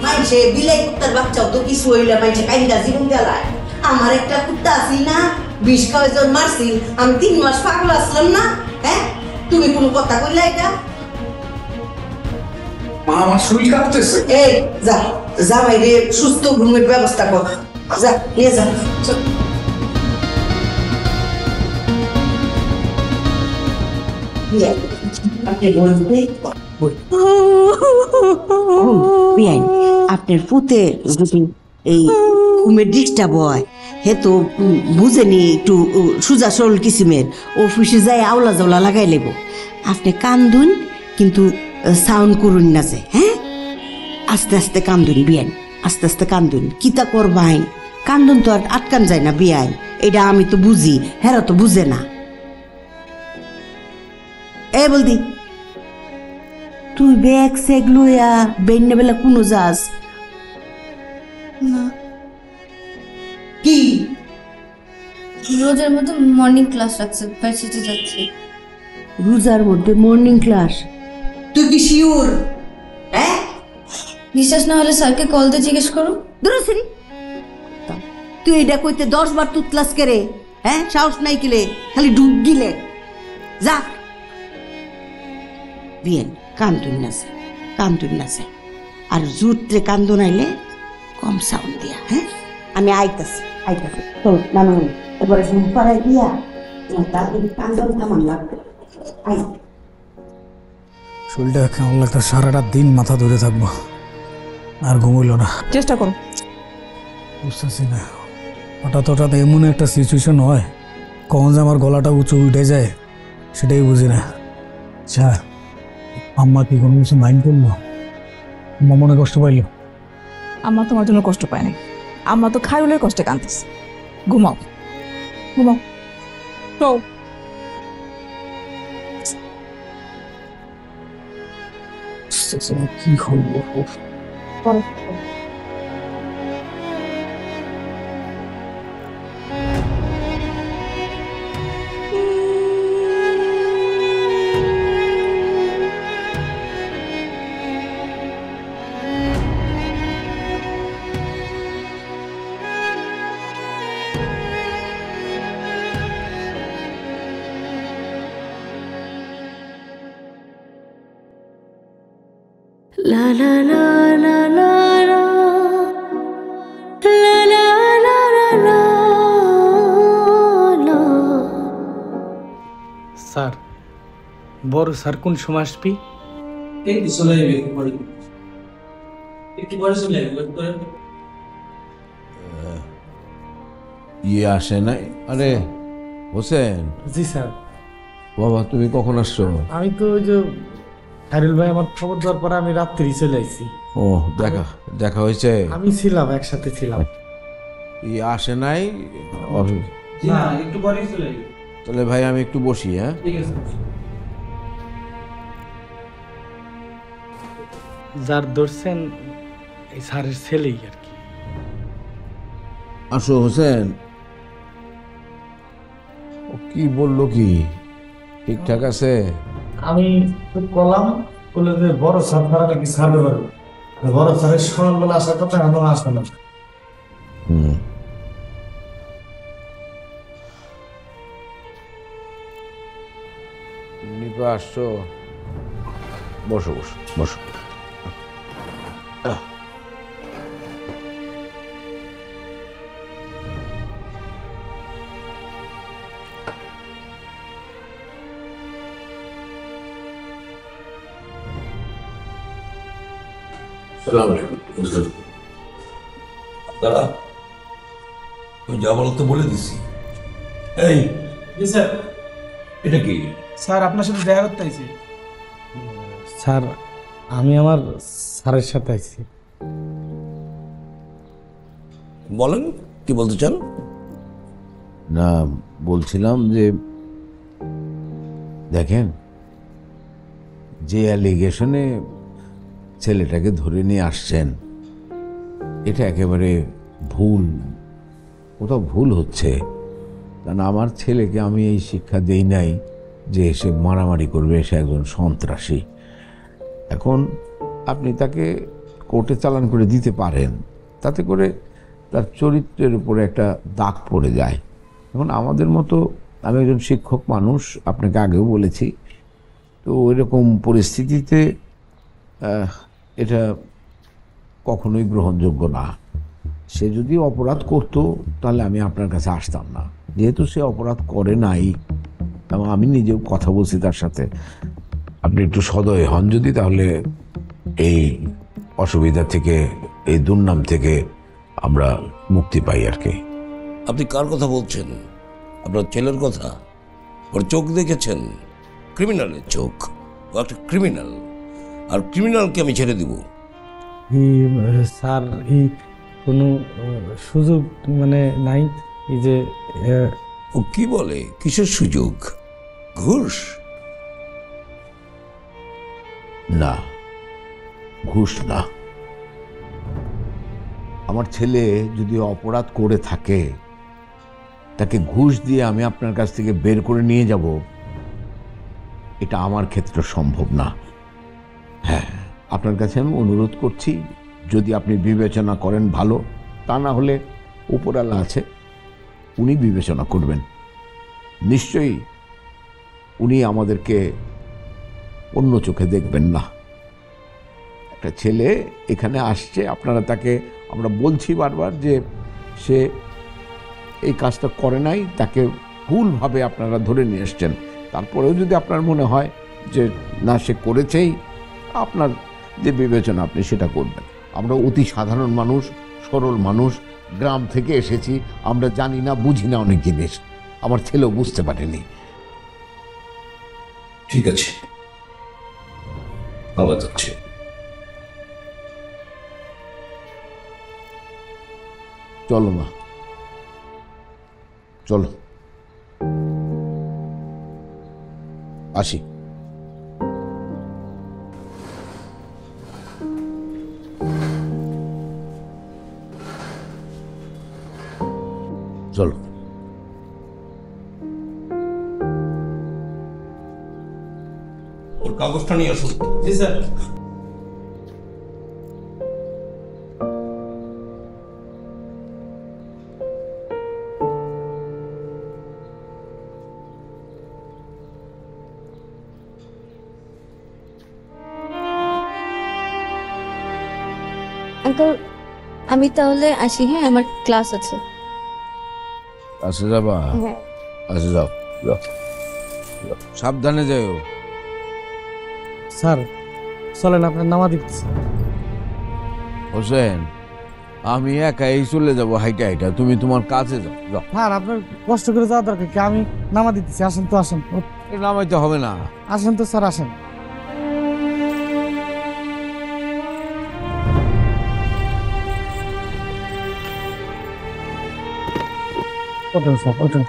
মাইছে বিলাই কুত্তার বাচ্চাও তো কিছু হইলে মাইছে কাইন্দা জীবন দেলায়। আমার একটা কুত্তা আসি না, 20 কয়জন মারছি, আমি 3 মাস পাগল আসলাম না। হ্যাঁ তুমি কোনো কথা কইলা? এটা মা আমার শরীর কাঁপতেছে। এই যা জামাই রে সুস্থ ঘুমের ব্যবস্থা কর, যা নিয়ে যা। আপনার পুতে যদি এই ঘুমের ডিস্টার্ব হয়, হে তো বুঝেনি একটু সুজা সরল কিসিমের, অফিসে যায় আওলা জাওলা লাগাই লেব। আপনি কান্দুন কিন্তু সাউন্ড করুন না যে, হ্যাঁ আস্তে আস্তে কান্দুন বিয়ান, আস্তে আস্তে কান্দুন, কিতা করবাইন কান্দুন তো আর আটকান যায় না বিয়ান, এটা আমি তো বুঝি, হেরা তো বুঝে না। এ বলদি তুই ব্যাগ সেগ লইয়া বেন্নে বেলা কোনো যাস না, কি রোজের মতো মর্নিং ক্লাস রাখছে, ভার্সিটি যাচ্ছি। রোজার মধ্যে মর্নিং ক্লাস? তুই কি শিওর? হ্যাঁ, বিশ্বাস না হলে স্যারকে কল দিয়ে জিজ্ঞেস করো। দরসরি তুই এটা কইতে 10 বার তুতলাস করে, হ্যাঁ সাহস নাই কিলে, খালি ডুব গিলে যা। বিয়েন কান্দুন নাছে, কান্দুন নাছে, আর জুটরে কান্দুন আইলে কম সাউন্ড দিয়া, হ্যাঁ আমি আইতাছি আইতাছি। চল নানু এবারে ঘুম পাড়াই দিয়া তারপরে কান্দন থামান লাগবে। আই শরীরটা কেমন লাগতো, সারাটা দিন মাথা ধরে থাকবো, আর ঘুমইল না। চেষ্টা করো। বুঝতেছি না, হঠাৎ হঠাৎ এমন একটা সিচুয়েশন হয় কখন যে আমার গলাটা উঁচু উঠে যায় সেটাই বুঝি না। আচ্ছা, আম্মা কি কোনো কিছু মাইন্ড করলো? আম্মা মনে কষ্ট পাইল? আম্মা তোমার জন্য কষ্ট পায় নাই, আম্মা তো খায়রুলের কষ্টে কাঁদতেছে। ঘুমাও ঘুমাও তো। কি হইব? La la la la la la la la la la la। Sir, বড় স্যার কোন সময় আসবি? এই চলে যাবে একটু পরে চলে যাবে। ইয়ে আসে নাই? আরে হোসেন। জি স্যার। বাবা তুমি কখন আসছো? আমি তো ওই যে খায়রুল ভাই আমার খবর দেওয়ার পরে আমি রাত্রি চলে আইছি। ও দেখা হয়েছে? আমি ছিলাম, একসাথে ছিলাম। ইয়ে আসে নাই? না, একটু পরেই চলে যাবে। তাহলে ভাই আমি একটু বসি। হ্যাঁ ঠিক আছে। যার ধরছেন এই স্যারের ছেলেই আর কি। আসো হোসেন। ও কি বললো, কি ঠিকঠাক আছে? আমি তো কলাম বলে যে বড় স্যার ছাড়া নাকি ছাড়বে পারবো, বড় স্যারের সকালবেলা আসার কথা এখনো আসবে না। নিপা আসছো? বসো বসো বসো। দাদা তুমি যা বলো তো বলে দিছি। এই স্যার। এটা কি? স্যার আপনার সাথে দেখা করতে আইছি। স্যার আমি আমার স্যারের সাথে আইছি। বলেন কি বলতে চান? না বলছিলাম যে দেখেন, যে অ্যালিগেশনে ছেলেটাকে ধরে নিয়ে আসছেন এটা একেবারে ভুল, কোথাও ভুল হচ্ছে। কারণ আমার ছেলেকে আমি এই শিক্ষা দেই নাই যে সে মারামারি করবে, সে একজন সন্ত্রাসী। এখন আপনি তাকে কোর্টে চালান করে দিতে পারেন, তাতে করে তার চরিত্রের উপরে একটা দাগ পড়ে যায়। এখন আমাদের মতো, আমি একজন শিক্ষক মানুষ, আপনাকে আগেও বলেছি, তো এরকম পরিস্থিতিতে এটা কখনোই গ্রহণযোগ্য না। সে যদি অপরাধ করত তাহলে আমি আপনার কাছে আসতাম না। যেহেতু সে অপরাধ করে নাই এবং আমি নিজেও কথা বলছি তার সাথে, আপনি একটু সদয় হন যদি, তাহলে এই অসুবিধা থেকে, এই দুর্নাম থেকে আমরা মুক্তি পাই আর কি। আপনি কার কথা বলছেন? আপনার ছেলের কথা? ওর চোখ দেখেছেন? ক্রিমিনালের চোখ। ও একটা ক্রিমিনাল, আর ক্রিমিনালকে আমি ছেড়ে দিব? স্যার কোনো সুযোগ মানে নাই, এই যে ও কি বলে? কিসের সুযোগ? ঘুষ? না, ঘুষ না। আমার ছেলে যদি অপরাধ করে থাকে, তাকে ঘুষ দিয়ে আমি আপনার কাছ থেকে বের করে নিয়ে যাব, এটা আমার ক্ষেত্রে সম্ভব না। হ্যাঁ, আপনার কাছে আমি অনুরোধ করছি, যদি আপনি বিবেচনা করেন ভালো, তা না হলে উপরওয়ালা আছে, উনি বিবেচনা করবেন। নিশ্চয়ই উনি আমাদেরকে অন্য চোখে দেখবেন না। একটা ছেলে এখানে আসছে, আপনারা তাকে, আমরা বলছি বারবার যে সে এই কাজটা করে নাই, তাকে ভুলভাবে আপনারা ধরে নিয়ে এসছেন। তারপরেও যদি আপনার মনে হয় যে না, সে করেছেই, আপনার যে বিবেচনা আপনি সেটা করবেন। আমরা অতি সাধারণ মানুষ, সরল মানুষ, গ্রাম থেকে এসেছি, আমরা জানি না, বুঝি না অনেক জিনিস। আমার ছেলেও বুঝতে পারেনি। ঠিক আছে, পাওয়া যাচ্ছে। চলো মা, চলো, আসি। চলো। ওর কাগজটা নিয়ে আসুন। জি স্যার। আঙ্কেল, আমি তাহলে আসি। হ্যাঁ, আমার ক্লাস আছে। আসে যাবা? হ্যাঁ। আসে যাও, যাও, যাও। সাবধানে যাও। স্যার চলেন, আপনার নামাজ দিতেছি। হোসেন, আমি একাই চলে যাবো হাইটা হাইটা, তুমি তোমার কাছে যাও, যাও। স্যার আপনার কষ্ট করে যাওয়া দরকার কি? আমি নামা দিতেছি, আসেন তো, আসেন। নামাইতে হবে না। আসেন তো স্যার, আসেন। ওঠেন স্যার, ওঠেন।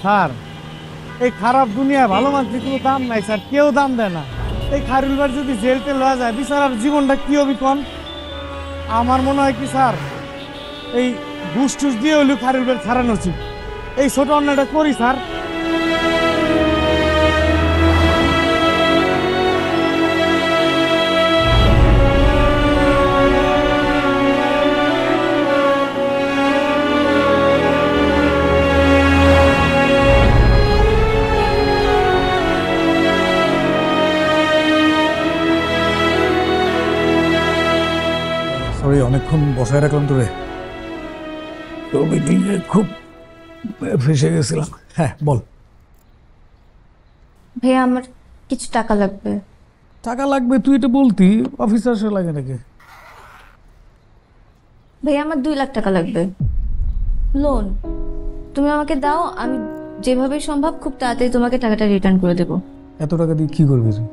স্যার, এই খারাপ দুনিয়ায় ভালো মানুষের কোনো দাম নাই স্যার, কেউ দাম দেয় না। এই খায়রুল ভাই যদি জেলতে লওয়া যায়, বিচারার জীবনটা কি হবে কোন? আমার মনে হয় কি স্যার, এই ঘুষ টুস দিয়ে হলেও খায়রুল ভাই ছাড়ানো উচিত। এই ছোট অন্যায়টা করি স্যার। সরি, অনেকক্ষণ বসায় রাখলাম তোরে। তো মিটিংয়ে খুব ফেসে গেছিলাম। হ্যাঁ বল। ভাইয়া, আমার কিছু টাকা লাগবে। টাকা লাগবে? তুই এটা বলতি, অফিসার সে লাগে নাকি? ভাইয়া, আমার 2 লাখ টাকা লাগবে, লোন। তুমি আমাকে দাও, আমি যেভাবে সম্ভব খুব তাড়াতাড়ি তোমাকে টাকাটা রিটার্ন করে দেবো। এত টাকা দিয়ে কি করবি তুই?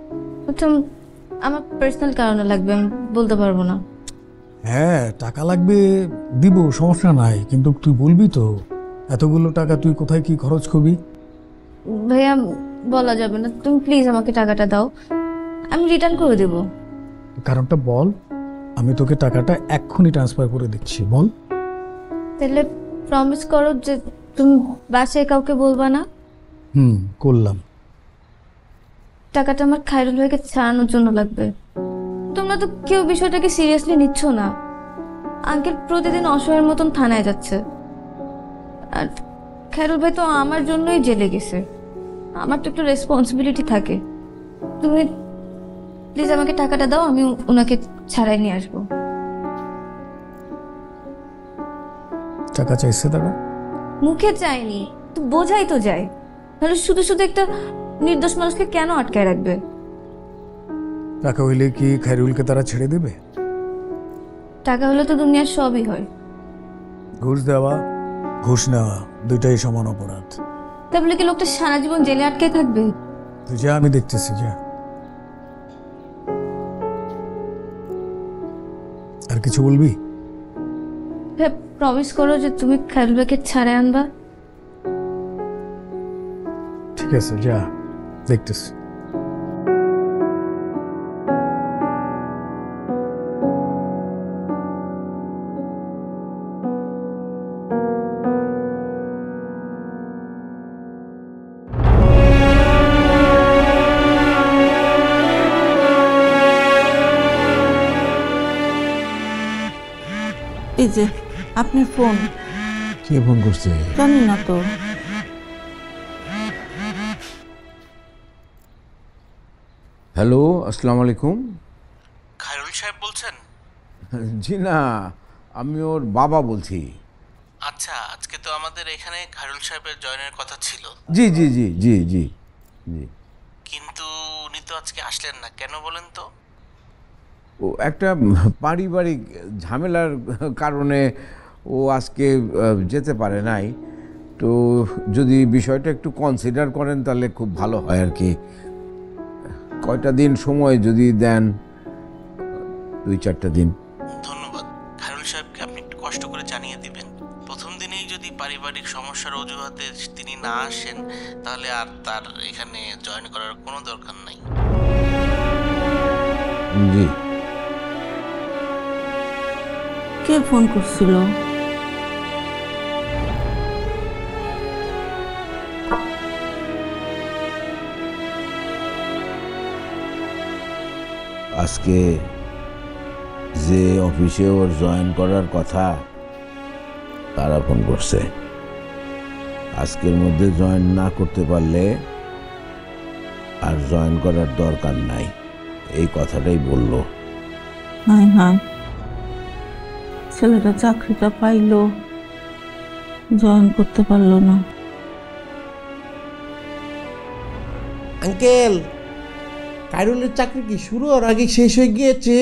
প্রথম আমার পার্সোনাল কারণে লাগবে, আমি বলতে পারবো না। হ্যাঁ, টাকা লাগবে, দিব, সমস্যা নাই, কিন্তু তুই বলবি তো এতগুলো টাকা তুই কোথায় কি খরচ করবি? ভাইয়া, বলা যাবে না। তুমি প্লিজ আমাকে টাকাটা দাও, আমি রিটার্ন করে দেবো। কারণটা বল, আমি তোকে টাকাটা এক্ষুনি ট্রান্সফার করে দিচ্ছি। বল। তাহলে প্রমিস করো যে তুমি বাসায় কাউকে বলবা না। করলাম। টাকাটা আমার খায়রুল ভাইকে ছাড়ানোর জন্য লাগবে। তোমরা তো কেউ বিষয়টাকে সিরিয়াসলি নিচ্ছ না। আঙ্কেল প্রতিদিন অসহায়ের মতন থানায় যাচ্ছে, আর খায়রুল ভাই তো আমার জন্যই জেলে গেছে। আমার তো একটু রেসপন্সিবিলিটি থাকে। তুমি প্লিজ আমাকে টাকাটা দাও, আমি ওনাকে ছাড়াই নিয়ে আসবো। টাকা চাইছে তারা? মুখে চাইনি তো বোঝাই তো যায়, তাহলে শুধু শুধু একটা নির্দোষ মানুষকে কেন আটকায় রাখবে? টাকা হইলে কি খায়রুলকে তারা ছেড়ে দেবে? টাকা হলে তো দুনিয়ার সবই হয়। ঘুষ দেওয়া, ঘুষ নেওয়া দুইটাই সমান অপরাধ। তা বলে কি লোকটা সারা জীবন জেলে আটকে থাকবে? তুই যা, আমি দেখতেছি, যা। আর কিছু বলবি? প্রমিস করো যে তুমি খায়রুল ভাইকে ছাড়াই আনবা। ঠিক আছে, যা, দেখতেছি। এই যে আপনার ফোন। কে ফোন করছে? জানি না তো। হ্যালো, আসসালামু আলাইকুম। খায়রুল সাহেব বলছেন? জি না, আমি ওর বাবা বলছি। আচ্ছা, আজকে তো আমাদের এখানে খায়রুল সাহেবের জয়েনের কথা ছিল। জি জি জি জি জি জি। কিন্তু উনি তো আজকে আসলেন না, কেন বলেন তো? ও একটা পারিবারিক ঝামেলার কারণে ও আজকে যেতে পারে নাই। তো যদি বিষয়টা একটু কনসিডার করেন তাহলে খুব ভালো হয় আর কি। কয়টা দিন সময় যদি দেন, 2-4টা দিন। ধন্যবাদ। খায়রুল সাহেবকে আপনি একটু কষ্ট করে জানিয়ে দিবেন, প্রথম দিনেই যদি পারিবারিক সমস্যার অজুহাতে তিনি না আসেন তাহলে আর তার এখানে জয়েন করার কোনো দরকার নাই। জি। কে ফোন করছিল? আজকে যে অফিসে ওর জয়েন করার কথা তারা ফোন করছে। আজকের মধ্যে জয়েন না করতে পারলে আর জয়েন করার দরকার নাই, এই কথাটাই বলল। হায় হায়, ছেলেটা চাকরিটা পাইলো, জয়েন করতে পারলো না। আঙ্কেল, খায়রুলের চাকরি কি শুরু হওয়ার আগে শেষ হয়ে গিয়েছে?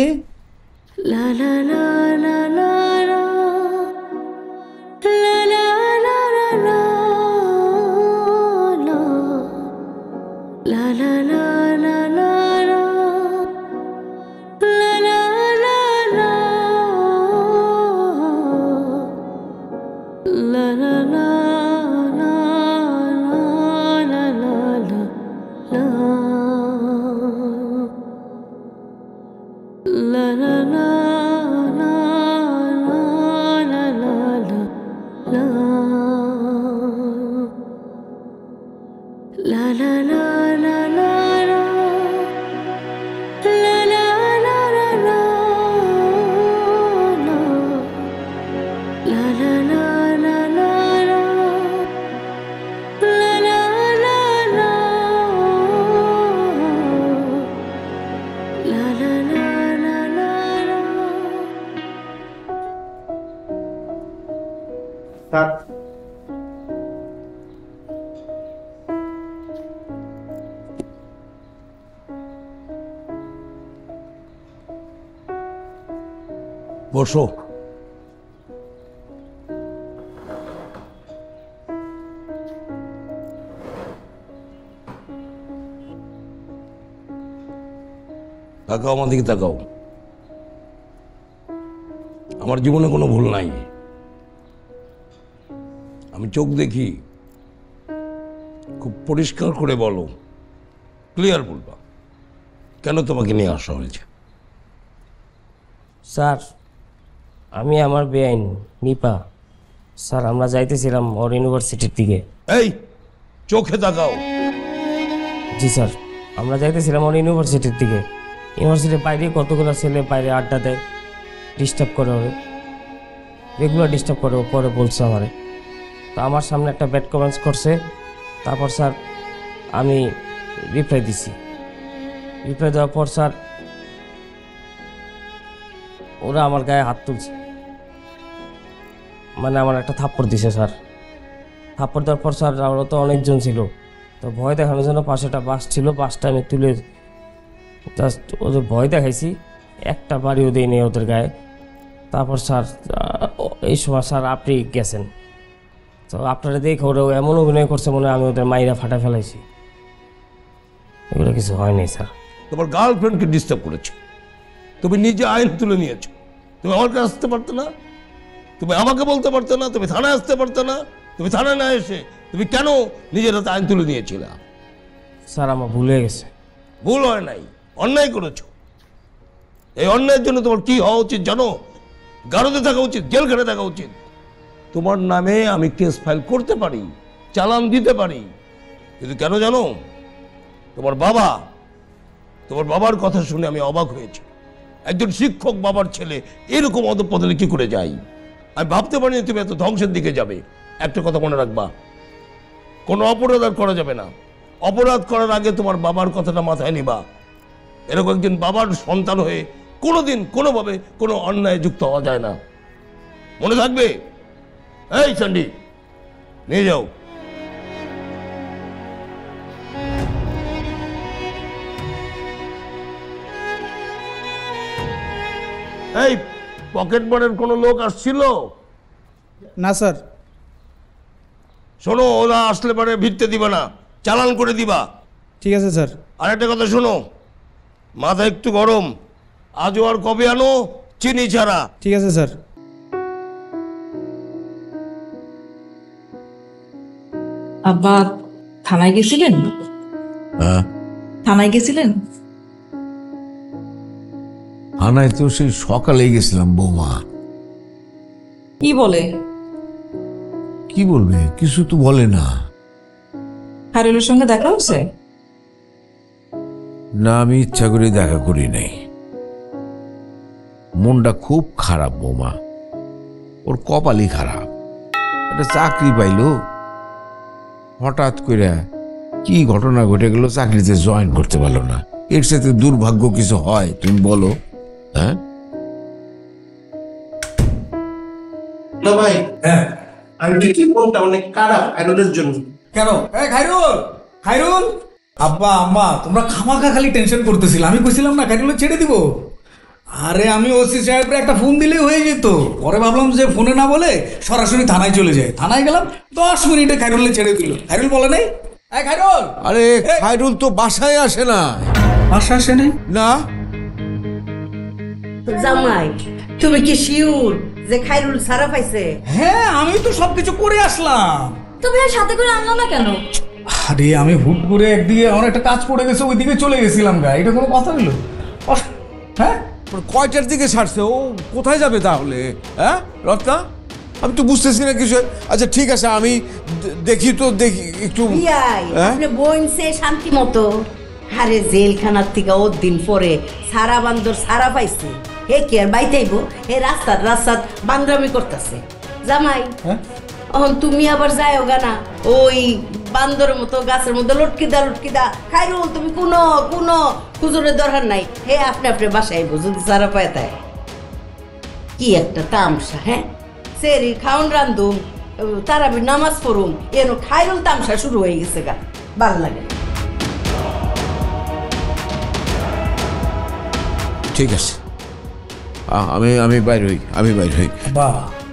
La la la la la la la la la la la la la la la la la বসো। তাকাও আমার দিকে, তাকাও। আমার জীবনে কোনো ভুল নাই, আমি চোখ দেখি। খুব পরিষ্কার করে বলো, ক্লিয়ার বলবা, কেন তোমাকে নিয়ে আসা হয়েছে? স্যার, আমি আমার বেআইন নিপা স্যার আমরা যাইতেছিলাম ওর ইউনিভার্সিটির দিকে। এই চোখে তাকাও। জি স্যার, আমরা যাইতেছিলাম ওর ইউনিভার্সিটির দিকে। ইউনিভার্সিটির বাইরে কতগুলো ছেলে বাইরে আড্ডা দেয়, ডিস্টার্ব করে ওরে, রেগুলার ডিস্টার্ব করে। ও পরে বলছে আমারে, তো আমার সামনে একটা ব্যাড কমেন্টস করছে। তারপর স্যার আমি রিপ্লাই দিছি। রিপ্লাই দেওয়ার পর স্যার ওরা আমার গায়ে হাত তুলছে, মানে আমার একটা থাপ্পড় দিছে স্যার। থাপ্পড় দেওয়ার পর স্যার ওরা তো অনেকজন ছিল, তো ভয় দেখানোর জন্য পাশে একটা বাস ছিল, বাসটা আমি তুলে জাস্ট ওদের ভয় দেখাইছি, একটা বাড়িও দিই নেই ওদের গায়ে। তারপর স্যার এই সময় স্যার আপনি গেছেন, তো আপনারা দেখে ওরা এমন অভিনয় করছে মনে হয় আমি ওদের মাইরা ফাটা ফেলাইছি। এগুলো কিছু হয়নি স্যার। তোমার গার্লফ্রেন্ডকে ডিস্টার্ব করেছো, তুমি নিজে আইন তুলে নিয়েছো। তুমি আমার কাছে আসতে পারতে না? তুমি আমাকে বলতে পারতে না? তুমি থানায় আসতে পারতে না? তুমি থানায় না এসে তুমি কেন নিজের হাতে আইন তুলে নিয়েছিলে? স্যার আমার ভুল হয়ে গেছে। ভুল হয় নাই, অন্যায় করেছো। এই অন্যায়ের জন্য তোমার কি হওয়া উচিত জানো? গারদে থাকা উচিত, জেলখানে থাকা উচিত। তোমার নামে আমি কেস ফাইল করতে পারি, চালান দিতে পারি, কিন্তু কেন জানো? তোমার বাবার কথা শুনে আমি অবাক হয়েছি। একজন শিক্ষক বাবার ছেলে এরকম অধঃপতনে কি করে যায়? আমি ভাবতে পারিনি তুমি এত ধ্বংসের দিকে যাবে। একটা কথা মনে রাখবা, কোনো অপরাধ আর করা যাবে না। অপরাধ করার আগে তোমার বাবার কথাটা মাথায় নিবা। এরকম একজন বাবার সন্তান হয়ে কোনোদিন কোনোভাবে কোনো অন্যায় যুক্ত হওয়া যায় না, মনে থাকবে। এই চান্ডি, নিয়ে যাও। এই পকেট মারের কোনো লোক আসছিল? না স্যার। শোনো, ওরা আসলে পরে ভিড়তে দিবা না, চালান করে দিবা। ঠিক আছে স্যার। আর একটা কথা শোনো, মাথা একটু গরম, আজও আর কবে আনো চিনি ছাড়া। ঠিক আছে স্যার। আব্বা থানায় গেছিলেন? থানায় গেছিলেন? থানায় তো সেই সকালেই গেছিলাম বৌমা। কি বলে? কি বলবে, কিছু তো বলে না। খায়রুলের সঙ্গে দেখা হচ্ছে? না, আমি ইচ্ছা করে দেখা করি নাই। মনটা খুব খারাপ বৌমা, ওর কপালই খারাপ। একটা চাকরি পাইলো, হঠাৎ করে কি ঘটনা ঘটে গেল, চাকরিতে জয়েন করতে পারলো না। এর সাথে দুর্ভাগ্য কিছু হয় তুমি বলো? হ্যাঁ না ভাই, আমি ঠিকই বলতাম, অনেক খারাপ খায়রুলের জন্য। কেন? খায়রুল, আব্বা আম্মা তোমরা খামাখা খালি টেনশন করতেছিল। আমি কইছিলাম না খায়রুল ছেড়ে দিব। আরে আমি ওসি সাহেবরে একটা ফোন দিলেই হয়ে যেত। পরে ভাবলাম যে ফোনে না বলে সরাসরি থানায় চলে যায়। থানায় গেলাম, 10 মিনিটে খায়রুল ছেড়ে দিল। খায়রুল বলে নাই? খায়রুল, আরে খায়রুল তো বাসায় আসে না। বাসায় আসে নাই? না। জামাই, তুমি কি শিওর যে খায়রুল সারা পাইছে? হ্যাঁ, আমি তো সবকিছু করে আসলাম। তুমি আর সাথে করে আনলো না কেন? আরে আমি হুট করে একদিকে আমার একটা কাজ পড়ে গেছে, ওইদিকে চলে গেছিলাম গা। এটা কোনো কথা হলো? হ্যাঁ, কয়টার দিকে ছাড়ছে? ও কোথায় যাবে তাহলে? হ্যাঁ রত্না, আমি তো বুঝতেছি না কিছু। আচ্ছা ঠিক আছে, আমি দেখি একটু। আপনি বইনছে শান্তি মতো। আরে জেলখানার থেকে ওর দিন পরে সারা বান্দর সারা পাইছে, হে কি আর বাইতেইব? হে রাস্তার বান্দরামি করতেছে। জামাই, এখন তুমি আবার যাও গানা ওই বান্দরের মতো গাছের মধ্যে লটকি দা। খায়রুল তুমি কোনো খুজুরের দরকার নাই, হে আপনি বাসায় আইব যদি সারা পায়। তাই কি একটা তামসা! হ্যাঁ, সেরি খাউন রান্ধুম, তারাবি নামাজ পড়ুম, এনো খায়রুল তামসা শুরু হয়ে গেছে গা। ভাল লাগে। ঠিক আছে, আমি বাইর হই।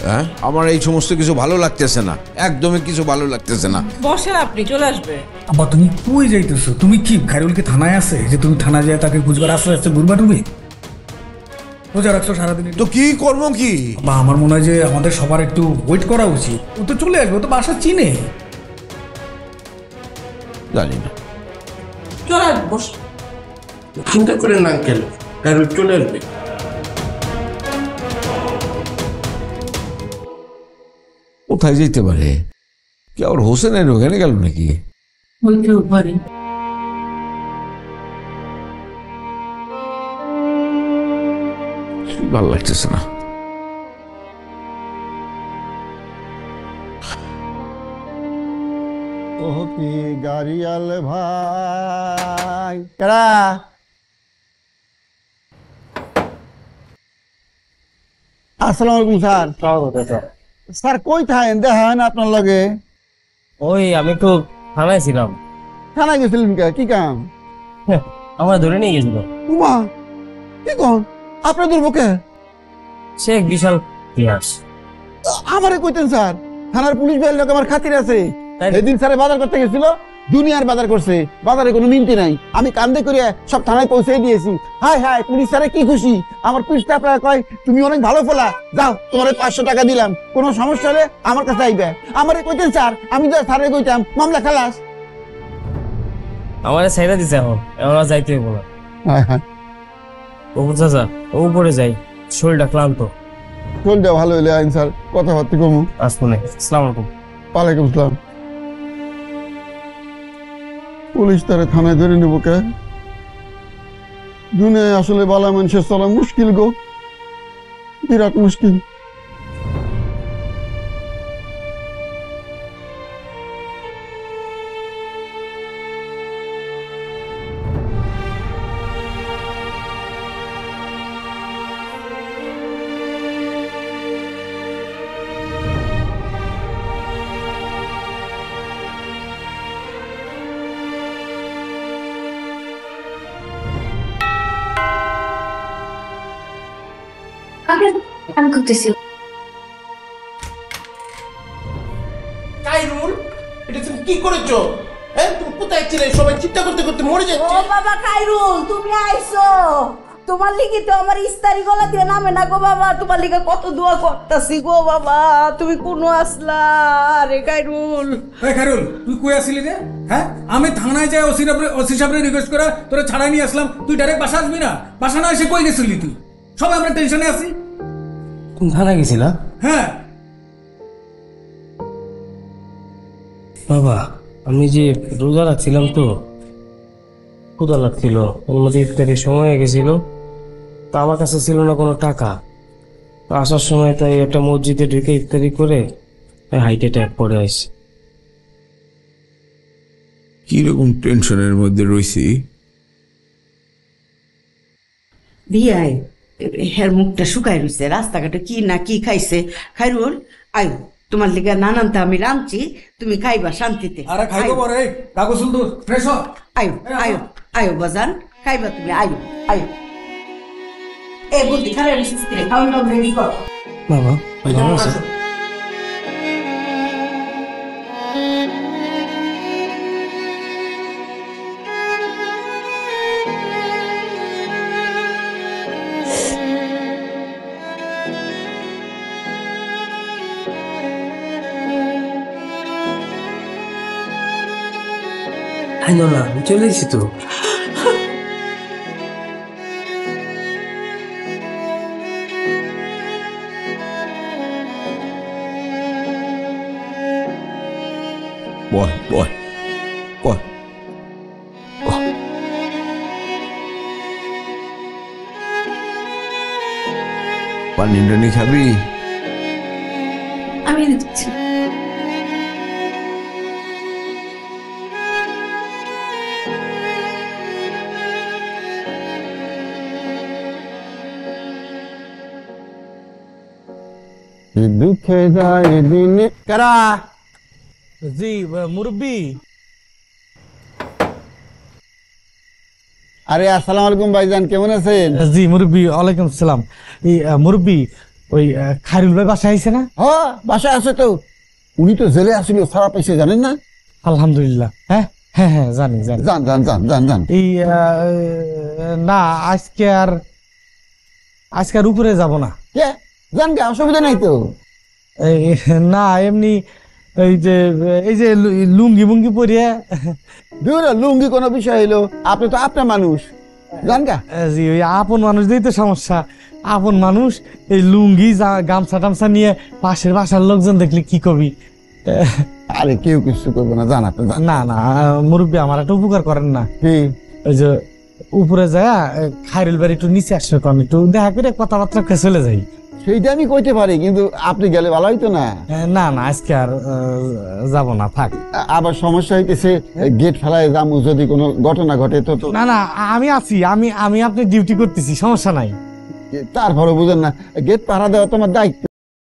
হ্যাঁ, আমার এই সমস্ত কিছু ভালো লাগতেছে না, একদমই কিছু ভালো লাগতেছে না। বসেন, আপনি চলে আসবে। আব্বা তুমি কই যাইতেছো? তুমি কি খায়রুল কি থানায় আছে যে তুমি থানায় যায় তাকে খুঁজবার আস্তে ঘুরবা? তুমি রোজা রাখছো সারাদিন, তো কি করবো কি? বা আমার মনে হয় যে আমাদের সবার একটু ওয়েট করা উচিত। ও তো চলে আসবে, ও তো বাসা চিনে। জানি না, চলে আসবে, বস। চিন্তা করেন না আঙ্কেল, খায়রুল চলে আসবে। কোথায় যেতে পারে? কি আবার হোসেনের ওখানে গেল নাকি? হইতেও পারে। ভালো লাগতেছে না। ওহতি গাড়িয়াল ভাই কেডা? আসসালামু আলাইকুম স্যার। স্যার কই থাকেন? দেখা হয় না আপনার লগে। ওই আমি একটু থানায় ছিলাম। থানায় গেছিলেন কে? কি কাম? আমার ধরে নিয়ে গেছিল। উমা কি কোন? আপনার দুর্ভোগে সে এক বিশাল ইতিহাস। আমারে কইতেন স্যার, থানার পুলিশ ভাইয়ের লোক আমার খাতির আছে। এদিন স্যারে বাজার করতে গেছিল, দুনিয়ার বাজার করছে, বাজারে কোনো মিনতি নাই। আমি কান্দে করে সব থানায় পৌঁছে দিয়েছি। হাই হাই পুলিশ স্যারে কি খুশি। আমার পুলিশ আপনারা কয় তুমি অনেক ভালো ফেলা, যাও তোমার 500 টাকা দিলাম, কোনো সমস্যা হলে আমার কাছে আইবে। আমারে কইতেন স্যার, আমি তো স্যারে কইতাম মামলা খালাস। আমারে ছাইরা দিছে, এখন আর যাইতে হইব না। হ্যাঁ হ্যাঁ ওপর চাচা উপরে যাই, শরীরটা ক্লান্ত। শরীরটা ভালো হইলে আইন স্যার, কথাবার্তা কমু। আসবো। আসসালামু আলাইকুম। ওয়ালাইকুম আসসালাম। পুলিশ তারে থানায় ধরে নেব কে? দুনিয়ায় আসলে বালা মানুষের চলা মুশকিল গো, বিরাট মুশকিল। আমি করতেছি। কাইরুল, এটা তুমি কি করেছো? হ্যাঁ তুমি কোথায় ছিলে? সবাই চিন্তা করতে করতে মরে যাচ্ছে। ও বাবা খাইরুল, তুমি আইছো। তোমার লিগে তো আমার ইস্তারি গলা দিয়ে নামে না গো বাবা। তোমার লিগে কত দোয়া করতেছি গো বাবা, তুমি কোনো আসলা রে খাইরুল। খাইরুল তুই কই আসলি রে? হ্যাঁ আমি থানায় যাই ওসি সাহেবরে রিকোয়েস্ট করে তোরা ছাড়াই নিয়ে আসলাম, তুই ডাইরেক্ট বাসা আসবি না? বাসা না এসে কই গেছিলি তুই? সবাই আমরা টেনশনে আছি। তুমি থানায় গেছিলা? হ্যাঁ বাবা, আমি যে রোজা রাখছিলাম তো ক্ষুধা লাগছিল, ওর মধ্যে ইফতারির সময় হয়ে গেছিল, তো আমার কাছে ছিল না কোনো টাকা। তো আসার সময় তাই একটা মসজিদে ঢুকে ইফতারি করে হার্ট অ্যাটাক পড়ে আসছে। কিরকম টেনশনের মধ্যে রয়েছি? বিয়াই হের মুখটা শুকাই রয়েছে, রাস্তাঘাটে কি না কি খাইছে। খাইরুল আয়ো, তোমার লিগে নানানটা আমি রাঁধছি, তুমি খাইবা শান্তিতে। আরে খাইবো পরে, কাগজ তো ফ্রেশ হ। আয়ো আয়ো আয়ো বাজান, খাইবা তুমি, আয়ো আয়ো। এ বুদ্ধি খারাপ রে, খাওয়া দাওয়া রেডি কর বাবা। ভালো আছে? না আমি চলে এসেছি তো। বয় বয় বয়। পানি টানি খাবি? আমি এনে দিচ্ছি। দুঃখে যায় দিনে কারা? জি মুরব্বি। আরে আসসালামু আলাইকুম ভাইজান, কেমন আছেন? জি মুরব্বি, ওয়ালাইকুম আসসালাম। এই মুরব্বি ওই খায়রুল ভাই বাসায় আইছে না? হ্যাঁ বাসায় আছে তো। উনি তো জেলে আসছিল, সারা পাইছে জানেন না? আলহামদুলিল্লাহ। হ্যাঁ হ্যাঁ হ্যাঁ জানি জানি। যান যান যান যান যান। এই না আজকে আর উপরে যাব না। কে জান গে, অসুবিধা নাই তো। এই না এমনি এই যে লুঙ্গি মুঙ্গি পরিয়ে। লুঙ্গি কোনো বিষয় হইলো? আপনি তো আপনার মানুষ, জান গা। জি ওই আপন মানুষ দিয়েই তো সমস্যা। আপন মানুষ এই লুঙ্গি গামছা টামছা নিয়ে পাশের বাসার লোকজন দেখলে কি কবি? আরে কেউ কিছু করবে না, জানা তো। না না মুরব্বী, আমার একটা উপকার করেন না। কি? ওই যে উপরে যায় খায়রুল বাড়ি একটু নিচে আসবে, আমি একটু দেখা করে কথাবার্তা খেয়ে চলে যাই। সেইটা আমি কইতে পারি, কিন্তু আপনি গেলে ভালো হইতো না। না না, আজকে আর যাব না, থাক। আবার সমস্যা হইতেছে, গেট ফেলায় যাবো, যদি কোনো ঘটনা ঘটে তো। না না, আমি আছি, আমি আপনি ডিউটি করতেছি, সমস্যা নাই। তারপরে বুঝেন না, গেট পাহারা দেওয়া তোমার দায়িত্ব।